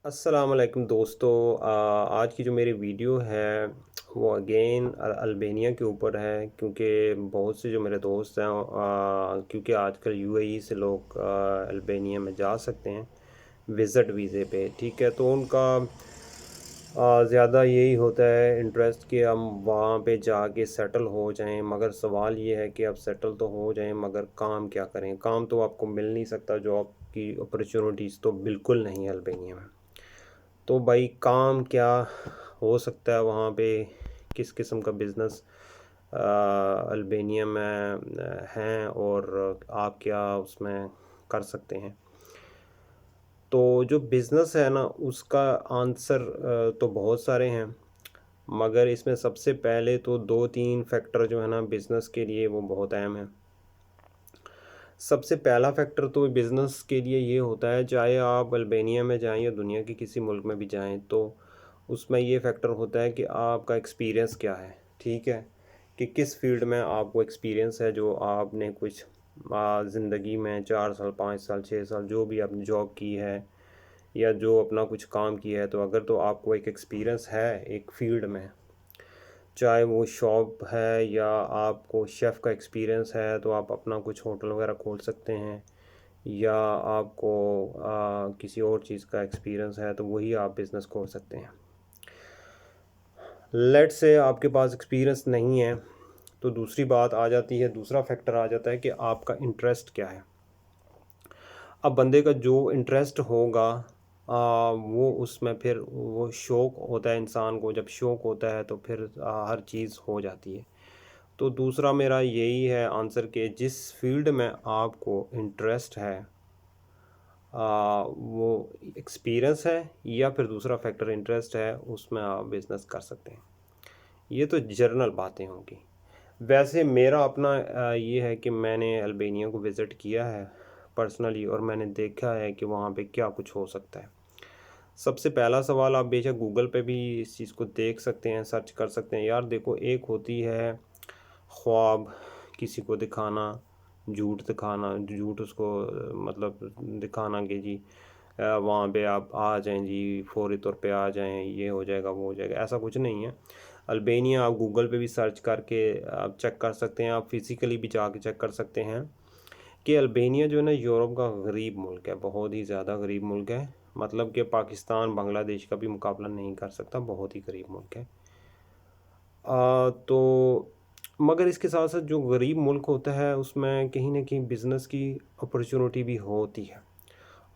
अस्सलाम वालेकुम दोस्तों। आज की जो मेरी वीडियो है वो अगेन अल्बानिया के ऊपर है, क्योंकि बहुत से जो मेरे दोस्त हैं क्योंकि आजकल यूएई से लोग अल्बानिया में जा सकते हैं विज़िट वीज़े पे। ठीक है, तो उनका ज़्यादा यही होता है इंटरेस्ट कि हम वहाँ पे जाके सेटल हो जाएं। मगर सवाल ये है कि अब सेटल तो हो जाएं, मगर काम क्या करें? काम तो आपको मिल नहीं सकता, जॉब की अपॉर्चुनिटीज़ तो बिल्कुल नहीं है अल्बानिया में। तो भाई काम क्या हो सकता है वहाँ पे? किस किस्म का बिज़नेस अल्बानिया में हैं, और आप क्या उसमें कर सकते हैं? तो जो बिज़नेस है ना, उसका आंसर तो बहुत सारे हैं, मगर इसमें सबसे पहले तो 2-3 फैक्टर जो है ना बिज़नेस के लिए वो बहुत अहम है। सबसे पहला फैक्टर तो बिज़नेस के लिए ये होता है, चाहे आप अल्बानिया में जाएँ या दुनिया के किसी मुल्क में भी जाएँ, तो उसमें ये फैक्टर होता है कि आपका एक्सपीरियंस क्या है, ठीक है? कि किस फ़ील्ड में आपको एक्सपीरियंस है, जो आपने कुछ ज़िंदगी में 4 साल, 5 साल, 6 साल जो भी आपने जॉब की है या जो अपना कुछ काम किया है, तो अगर तो आपको एक एक्सपीरियंस है एक फ़ील्ड में, चाहे वो शॉप है या आपको शेफ़ का एक्सपीरियंस है, तो आप अपना कुछ होटल वगैरह खोल सकते हैं। या आपको किसी और चीज़ का एक्सपीरियंस है, तो वही आप बिज़नेस खोल सकते हैं। लेट्स से आपके पास एक्सपीरियंस नहीं है, तो दूसरी बात आ जाती है, दूसरा फैक्टर आ जाता है कि आपका इंटरेस्ट क्या है। अब बंदे का जो इंटरेस्ट होगा वो उसमें फिर वो शौक़ होता है इंसान को, जब शौक़ होता है तो फिर हर चीज़ हो जाती है। तो दूसरा मेरा यही है आंसर कि जिस फ़ील्ड में आपको इंटरेस्ट है वो एक्सपीरियंस है, या फिर दूसरा फैक्टर इंटरेस्ट है, उसमें आप बिज़नेस कर सकते हैं। ये तो जनरल बातें होंगी। वैसे मेरा अपना ये है कि मैंने अल्बानिया को विज़िट किया है पर्सनली, और मैंने देखा है कि वहाँ पे क्या कुछ हो सकता है। सबसे पहला सवाल, आप बेशक गूगल पे भी इस चीज़ को देख सकते हैं, सर्च कर सकते हैं। यार देखो, एक होती है ख्वाब किसी को दिखाना, झूठ दिखाना, झूठ उसको मतलब दिखाना कि जी वहाँ पे आप आ जाएँ जी, फ़ौरी तौर पे आ जाएँ, ये हो जाएगा, वो हो जाएगा, ऐसा कुछ नहीं है। अल्बानिया आप गूगल पे भी सर्च करके आप चेक कर सकते हैं, आप फिज़िकली भी जाके चेक कर सकते हैं कि अल्बानिया जो है ना यूरोप का गरीब मुल्क है, बहुत ही ज़्यादा गरीब मुल्क है। मतलब कि पाकिस्तान, बांग्लादेश का भी मुकाबला नहीं कर सकता, बहुत ही गरीब मुल्क है। तो मगर इसके साथ-साथ जो गरीब मुल्क होता है, उसमें कहीं न कहीं बिज़नेस की अपॉर्च्युनिटी भी होती है।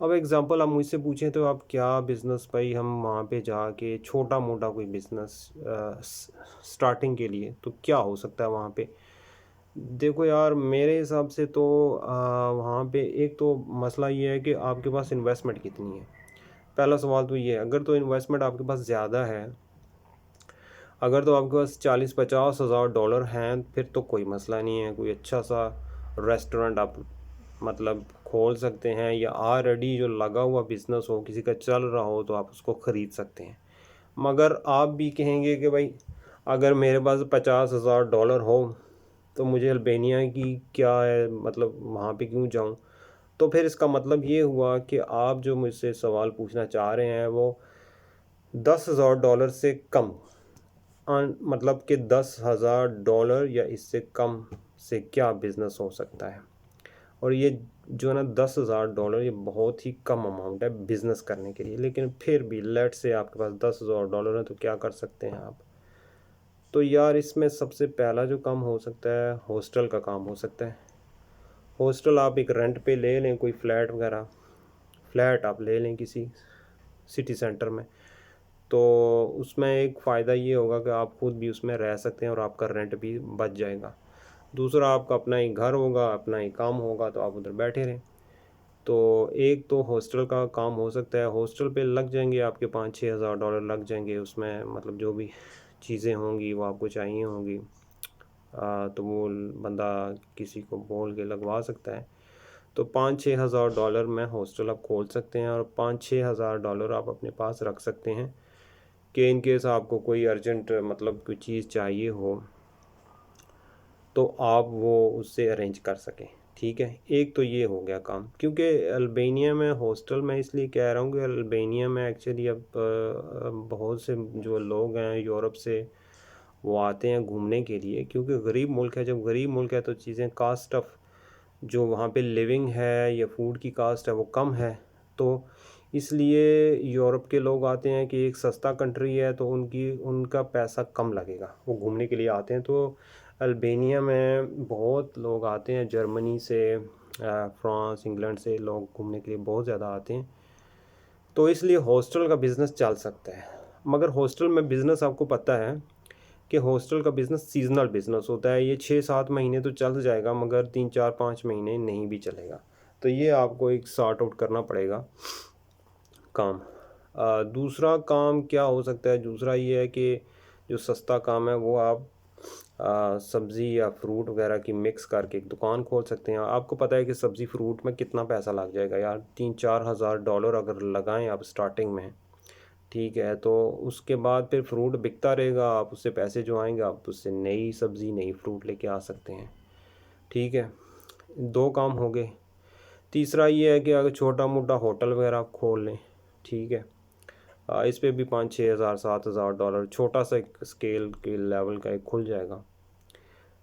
अब एग्ज़ाम्पल आप मुझसे पूछें तो आप क्या बिज़नेस, भाई हम वहाँ पे जाके छोटा-मोटा कोई बिज़नेस स्टार्टिंग के लिए तो क्या हो सकता है वहाँ पे? देखो यार, मेरे हिसाब से तो वहाँ पे एक तो मसला ये है कि आपके पास इन्वेस्टमेंट कितनी है। पहला सवाल तो ये है, अगर तो इन्वेस्टमेंट आपके पास ज़्यादा है, अगर तो आपके पास 40-50 हज़ार डॉलर हैं, फिर तो कोई मसला नहीं है। कोई अच्छा-सा रेस्टोरेंट आप मतलब खोल सकते हैं, या ऑलरेडी जो लगा हुआ बिज़नेस हो, किसी का चल रहा हो, तो आप उसको ख़रीद सकते हैं। मगर आप भी कहेंगे कि भाई अगर मेरे पास 50 हज़ार डॉलर हो, तो मुझे अल्बानिया की क्या है, मतलब वहाँ पे क्यों जाऊँ? तो फिर इसका मतलब ये हुआ कि आप जो मुझसे सवाल पूछना चाह रहे हैं वो 10,000 डॉलर से कम, मतलब कि 10,000 डॉलर या इससे कम से क्या बिज़नेस हो सकता है? और ये जो है ना 10,000 डॉलर, ये बहुत ही कम अमाउंट है बिज़नेस करने के लिए। लेकिन फिर भी लेट्स से आपके पास 10,000 डॉलर है, तो क्या कर सकते हैं आप? तो यार इसमें सबसे पहला जो काम हो सकता है, हॉस्टल का काम हो सकता है। हॉस्टल आप एक रेंट पे ले लें, कोई फ्लैट वगैरह, फ्लैट आप ले लें किसी सिटी सेंटर में। तो उसमें एक फ़ायदा ये होगा कि आप खुद भी उसमें रह सकते हैं और आपका रेंट भी बच जाएगा। दूसरा, आपका अपना ही घर होगा, अपना ही काम होगा, तो आप उधर बैठे रहें। तो एक तो हॉस्टल का काम हो सकता है, हॉस्टल पे लग जाएँगे आपके 5-6 हज़ार डॉलर लग जाएँगे, उसमें मतलब जो भी चीज़ें होंगी वो आपको चाहिए होंगी। तो वो बंदा किसी को बोल के लगवा सकता है। तो 5-6 हज़ार डॉलर में हॉस्टल आप खोल सकते हैं, और 5-6 हज़ार डॉलर आप अपने पास रख सकते हैं कि इन केस आपको कोई अर्जेंट मतलब कोई चीज़ चाहिए हो, तो आप वो उससे अरेंज कर सकें, ठीक है, एक तो ये हो गया काम, क्योंकि अल्बानिया में हॉस्टल मैं इसलिए कह रहा हूँ कि अल्बानिया में एक्चुअली अब बहुत से जो लोग हैं यूरोप से वो आते हैं घूमने के लिए, क्योंकि गरीब मुल्क है। जब गरीब मुल्क है तो चीज़ें कास्ट ऑफ जो वहाँ पे लिविंग है या फूड की कास्ट है वो कम है, तो इसलिए यूरोप के लोग आते हैं कि एक सस्ता कंट्री है तो उनका पैसा कम लगेगा, वो घूमने के लिए आते हैं। तो अल्बानिया में बहुत लोग आते हैं, जर्मनी से फ्रांस इंग्लैंड से लोग घूमने के लिए बहुत ज़्यादा आते हैं, तो इसलिए हॉस्टल का बिज़नेस चल सकता है। मगर हॉस्टल में बिज़नेस आपको पता है कि हॉस्टल का बिज़नेस सीजनल बिज़नेस होता है, ये 6-7 महीने तो चल जाएगा मगर 3-4-5 महीने नहीं भी चलेगा, तो ये आपको एक सॉर्ट आउट करना पड़ेगा काम। दूसरा काम क्या हो सकता है, दूसरा ये है कि जो सस्ता काम है वो आप सब्ज़ी या फ्रूट वगैरह की मिक्स करके एक दुकान खोल सकते हैं। आपको पता है कि सब्ज़ी फ्रूट में कितना पैसा लग जाएगा यार, 3-4 हज़ार डॉलर अगर लगाएं आप स्टार्टिंग में, ठीक है, तो उसके बाद फिर फ्रूट बिकता रहेगा, आप उससे पैसे जो आएंगे आप उससे नई सब्ज़ी नई फ्रूट लेके आ सकते हैं। ठीक है, दो काम हो गए। तीसरा ये है कि अगर छोटा मोटा होटल वगैरह आप खोल लें, ठीक है, इस पे भी 5-6 हज़ार 7 हज़ार डॉलर छोटा सा एक स्केल के लेवल का एक खुल जाएगा।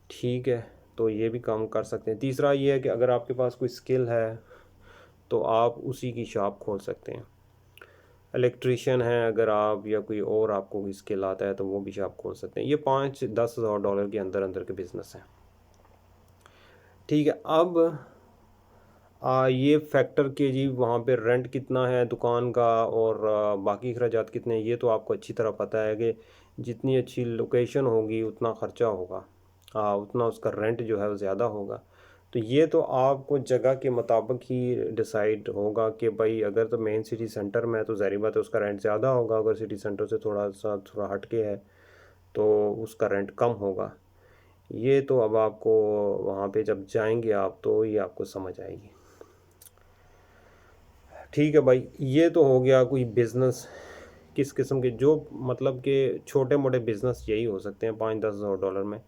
ठीक है, तो ये भी काम कर सकते हैं। तीसरा ये है कि अगर आपके पास कोई स्किल है तो आप उसी की शॉप खोल सकते हैं। इलेक्ट्रीशियन है अगर आप, या कोई और आपको कोई स्किल आता है तो वो भी शॉप खोल सकते हैं। ये 5-10 हज़ार डॉलर के अंदर अंदर के बिज़नेस हैं। ठीक है, अब ये फैक्टर के जी वहाँ पे रेंट कितना है दुकान का और बाकी अखराजात कितने हैं, ये तो आपको अच्छी तरह पता है कि जितनी अच्छी लोकेशन होगी उतना ख़र्चा होगा, उतना उसका रेंट जो है वो ज़्यादा होगा। तो ये तो आपको जगह के मुताबिक ही डिसाइड होगा कि भाई अगर तो मेन सिटी सेंटर में है तो ज़ाहिर बात है उसका रेंट ज़्यादा होगा, अगर सिटी सेंटर से थोड़ा हट के है तो उसका रेंट कम होगा। ये तो अब आपको वहाँ पे जब जाएंगे आप तो ये आपको समझ आएगी। ठीक है भाई, ये तो हो गया कोई बिज़नेस किस किस्म के, जो मतलब कि छोटे मोटे बिज़नेस यही हो सकते हैं 5-10 हज़ार डॉलर में,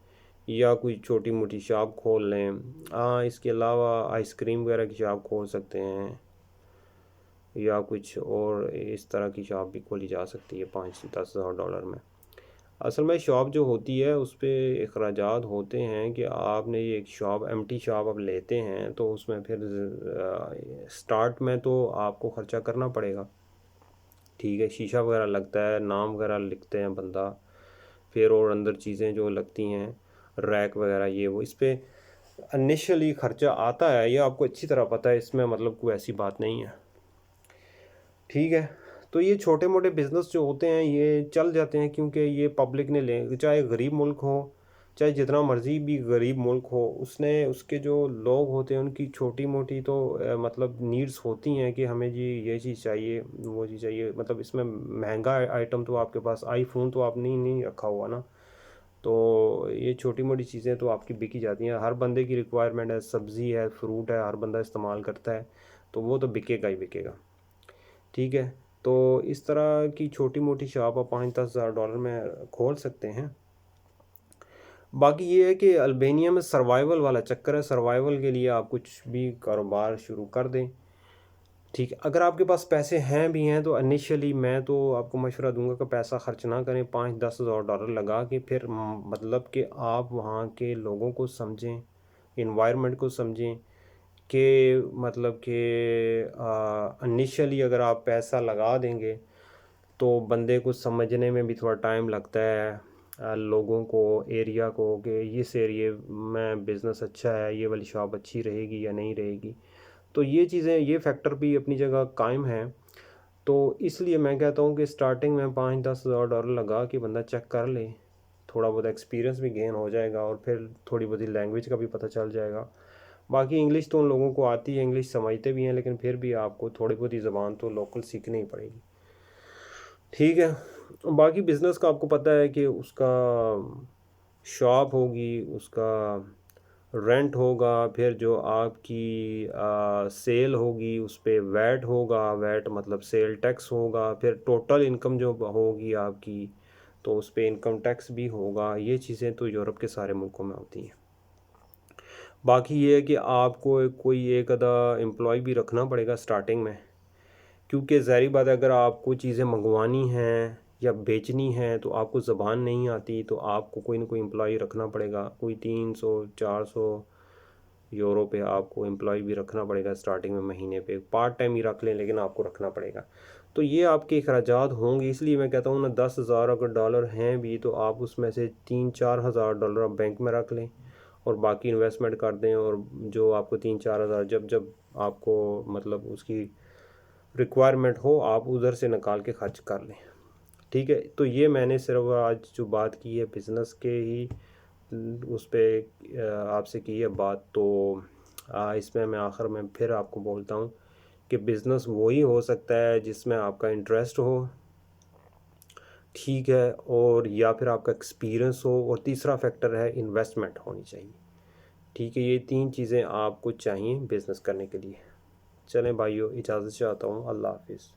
या कोई छोटी मोटी शॉप खोल लें। इसके अलावा आइसक्रीम वगैरह की शॉप खोल सकते हैं, या कुछ और इस तरह की शॉप भी खोली जा सकती है 5-10 हज़ार डॉलर में। असल में शॉप जो होती है उस पर अखराजात होते हैं कि आपने ये एक शॉप एम्प्टी शॉप आप लेते हैं तो उसमें फिर स्टार्ट में तो आपको ख़र्चा करना पड़ेगा। ठीक है, शीशा वगैरह लगता है, नाम वगैरह लिखते हैं बंदा, फिर और अंदर चीज़ें जो लगती हैं रैक वगैरह ये वो, इस पर इनिशियली ख़र्चा आता है, ये आपको अच्छी तरह पता है, इसमें मतलब कोई ऐसी बात नहीं है। ठीक है, तो ये छोटे मोटे बिज़नेस जो होते हैं ये चल जाते हैं, क्योंकि ये पब्लिक ने ले, चाहे गरीब मुल्क हो चाहे जितना मर्ज़ी भी गरीब मुल्क हो, उसने उसके जो लोग होते हैं उनकी छोटी मोटी तो मतलब नीड्स होती हैं कि हमें जी ये चीज़ चाहिए वो चीज़ चाहिए। मतलब इसमें महंगा आइटम तो आपके पास आईफोन तो आपने नहीं रखा हुआ ना, तो ये छोटी मोटी चीज़ें तो आपकी बिकी जाती हैं। हर बंदे की रिक्वायरमेंट है, सब्ज़ी है फ्रूट है, हर बंदा इस्तेमाल करता है, तो वो तो बिकेगा ही बिकेगा। ठीक है, तो इस तरह की छोटी मोटी शॉप आप 5-10 हज़ार डॉलर में खोल सकते हैं। बाकी ये है कि अल्बानिया में सर्वाइवल वाला चक्कर है, सर्वाइवल के लिए आप कुछ भी कारोबार शुरू कर दें। ठीक है, अगर आपके पास पैसे हैं भी हैं तो इनिशियली मैं तो आपको मशवरा दूंगा कि पैसा खर्च ना करें, 5-10 हज़ार डॉलर लगा के फिर मतलब कि आप वहाँ के लोगों को समझें, इन्वायरमेंट को समझें कि मतलब कि इनिशियली अगर आप पैसा लगा देंगे तो बंदे को समझने में भी थोड़ा टाइम लगता है, लोगों को एरिया को कि इस एरिए में बिज़नेस अच्छा है, ये वाली शॉप अच्छी रहेगी या नहीं रहेगी। तो ये चीज़ें ये फैक्टर भी अपनी जगह कायम है। तो इसलिए मैं कहता हूँ कि स्टार्टिंग में 5-10 हज़ार डॉलर लगा कि बंदा चेक कर ले, थोड़ा बहुत एक्सपीरियंस भी गेन हो जाएगा और फिर थोड़ी बहुत लैंग्वेज का भी पता चल जाएगा। बाकी इंग्लिश तो उन लोगों को आती है, इंग्लिश समझते भी हैं, लेकिन फिर भी आपको थोड़ी बहुत ही ज़बान तो लोकल सीखनी ही पड़ेगी। ठीक है, बाकी बिज़नेस का आपको पता है कि उसका शॉप होगी, उसका रेंट होगा, फिर जो आपकी सेल होगी उस पे वैट होगा, वैट मतलब सेल टैक्स होगा, फिर टोटल इनकम जो होगी आपकी तो उस पे इनकम टैक्स भी होगा। ये चीज़ें तो यूरोप के सारे मुल्कों में होती हैं। बाकी ये है कि आपको कोई एक आधा एम्प्लॉय भी रखना पड़ेगा स्टार्टिंग में, क्योंकि ज़ाहिर बात है अगर आपको चीज़ें मंगवानी हैं या बेचनी हैं तो आपको ज़बान नहीं आती, तो आपको कोई ना कोई एम्प्लॉय रखना पड़ेगा। कोई 300-400 यूरो पे आपको एम्प्लॉय भी रखना पड़ेगा स्टार्टिंग में, महीने पे पार्ट टाइम ही रख लें लेकिन आपको रखना पड़ेगा। तो ये आपके अखराजात होंगे, इसलिए मैं कहता हूँ ना 10,000 अगर डॉलर हैं भी तो आप उसमें से 3-4 हज़ार डॉलर आप बैंक में रख लें और बाकी इन्वेस्टमेंट कर दें, और जो आपको 3-4 हज़ार जब जब आपको मतलब उसकी रिक्वायरमेंट हो आप उधर से निकाल के खर्च कर लें। ठीक है, तो ये मैंने सिर्फ आज जो बात की है बिज़नेस के ही उस पे आपसे की है बात। तो इसमें मैं आखिर में फिर आपको बोलता हूँ कि बिज़नेस वही हो सकता है जिसमें आपका इंटरेस्ट हो, ठीक है, और या फिर आपका एक्सपीरियंस हो, और तीसरा फैक्टर है इन्वेस्टमेंट होनी चाहिए। ठीक है, ये 3 चीज़ें आपको चाहिए बिज़नेस करने के लिए। चलें भाइयों, इजाज़त चाहता हूँ। अल्लाह हाफिज़।